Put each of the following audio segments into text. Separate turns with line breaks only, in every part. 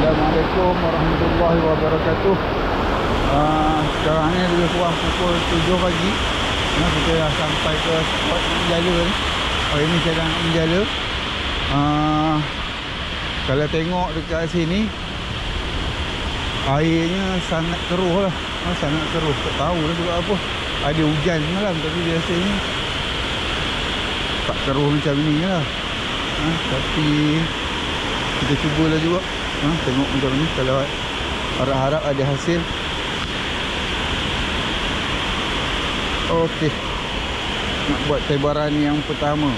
Assalamualaikum warahmatullahi wabarakatuh. Sekarang ni lebih kurang pukul 7 pagi. Kita dah sampai ke spot Menjala ni. Hari ni saya dah nak Menjala. Kalau tengok dekat sini, airnya sangat keruh lah. Sangat keruh. Tak tahu lah sebab apa. Ada hujan semalam, tapi biasanya tak keruh macam ni lah. Tapi kita cubalah juga. Tengok macam ni. Kalau harap-harap ada hasil. Okey, nak buat tebaran yang pertama.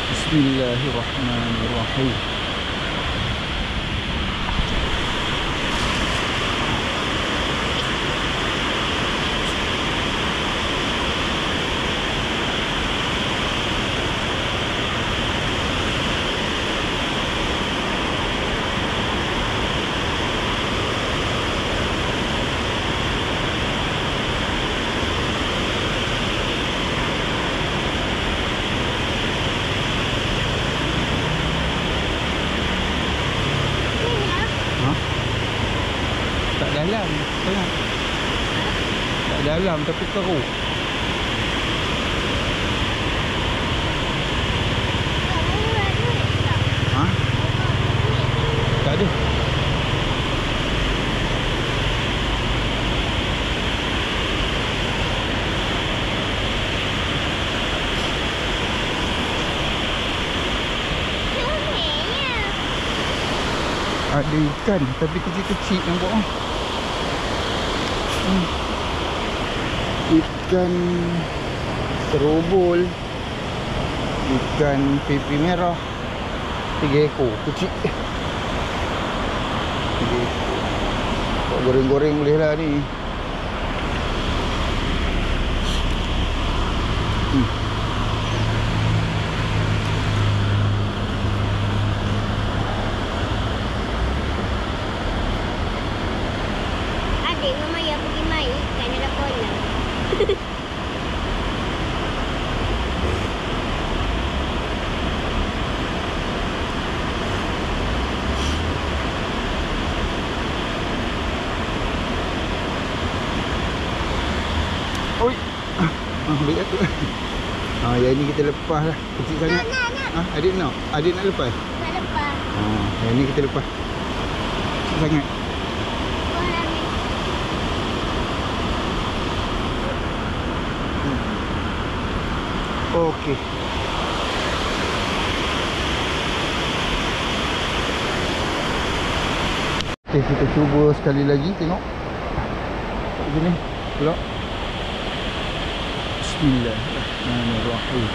Bismillahirrahmanirrahim. Dalam, tengok. Tak dalam tapi keruh. Tak ada. Ada ikan tapi kecil-kecil nampak. Ikan serobol, ikan pipi merah, 3 ekor kecil. 3 ekor. Goreng-goreng boleh lah ni.
Adik Mama yang pergi main ikan dalam kolam.
Oi. Ambil satu. Yang ni kita lepas lah. Kecil sangat.
Nak.
Adik nak? Adik nak lepas?
Nak lepas.
Yang ni kita lepas. Kecil sangat. Okey. Okey, kita cuba sekali lagi tengok. Begini pula. Bismillahirrahmanirrahim.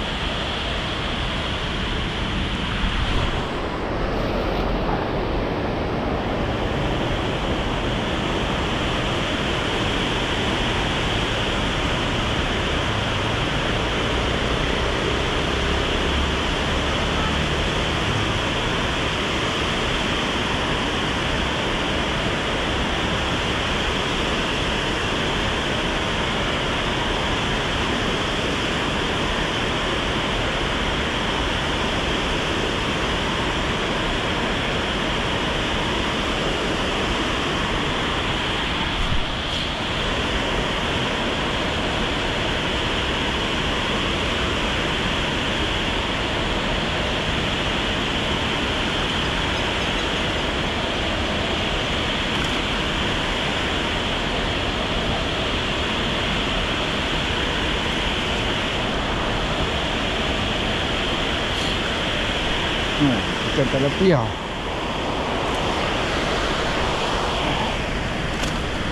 Ikan tilapia.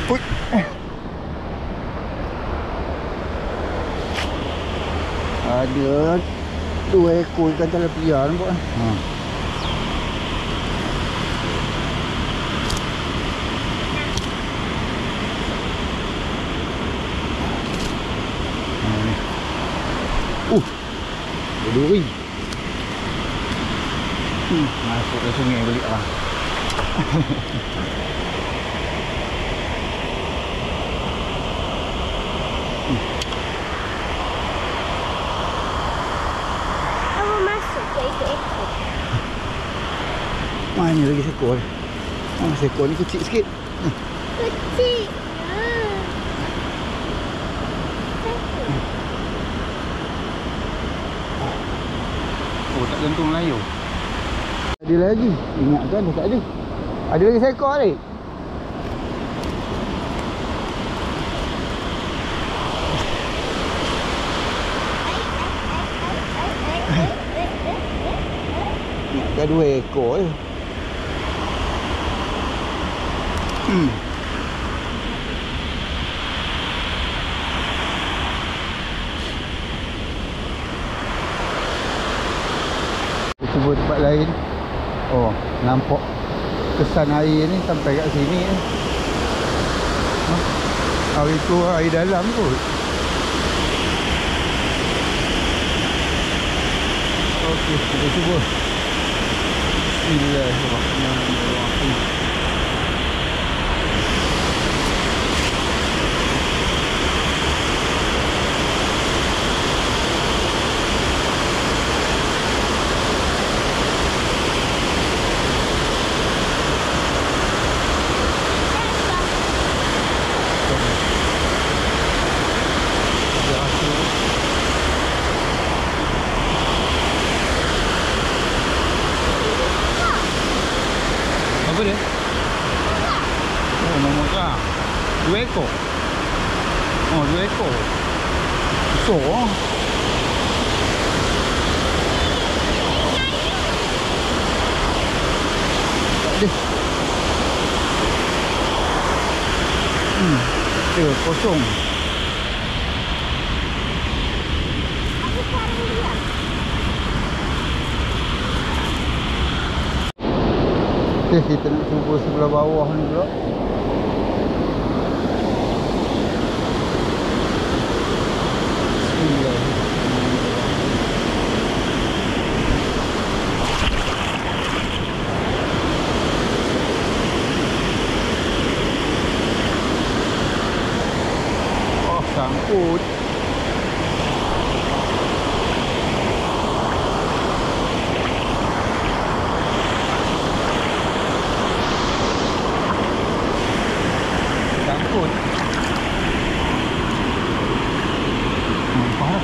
Ui. Ada 2 ekor ikan tilapia nampak. Duri. Masuk ke sungai balik lah.
Kamu masuk ke ekor-ekor.
Mana lagi seekor ni? Seekor ni kecil sikit.
Kecil.
Oh, tak gantung layar. Ada lagi. Ingatkan dah tak ada. Ada lagi seekor ni. Ingatkan 2 ekor je. Cuba tempat lain. Oh, nampak kesan air ni sampai kat sini ni. Air tu air dalam kot. Okey, kita cuba. Bismillahirrahmanirrahim. Apa dia? Oh, nombor kah? 2 ekor. Oh, 2 ekor. Besar. Tak ada. Dia kosong.
Aku sekarang dia.
Okay, kita nak cuba sebelah bawah ni pula. Oh, sangkut. Sangkut. Nampak tak?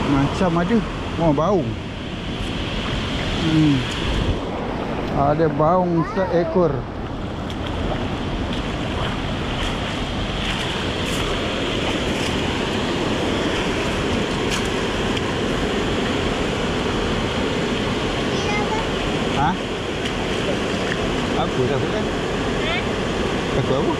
Macam ada. Oh, bau. Ada baung seekor. Ha? Apa dah bukan? Aku apa?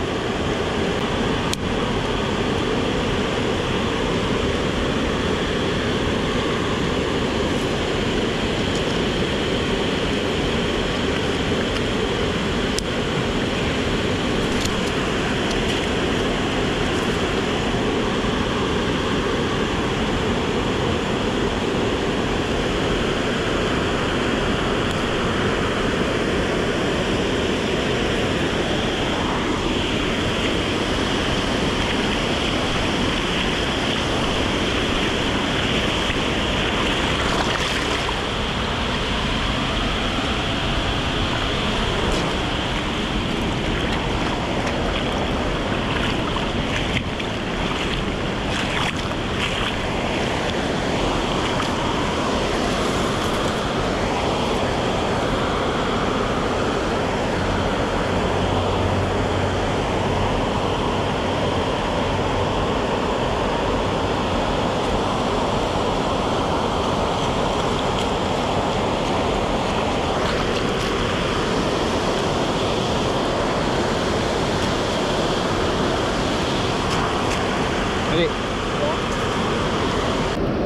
Adik.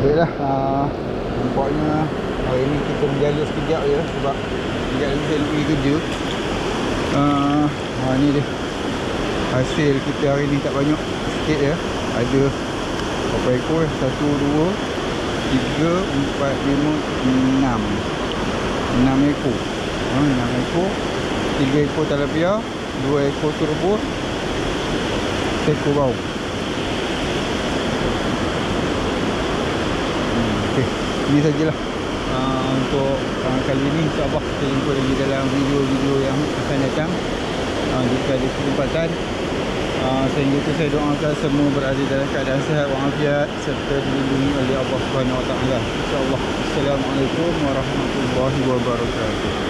Baiklah, nampaknya hari ni kita berjaya sekejap je sebab sekejap lagi saya nak pergi kerja. Ni dia. Hasil kita hari ni tak banyak, sikit je. Ada berapa ekor? 1, 2, 3, 4, 5, 6 6 ekor. 6 ekor. 3 ekor tilapia, 2 ekor turbot, 1 ekor bau. Okey, ini sajalah untuk kali ini. InsyaAllah kita jumpa lagi dalam video-video yang akan datang. Jika ada kesempatan, sehingga itu saya doakan semua berada dalam keadaan sihat walafiat serta dilindungi oleh Allah Subhanahu Wa Taala. InsyaAllah. Assalamualaikum warahmatullahi wabarakatuh.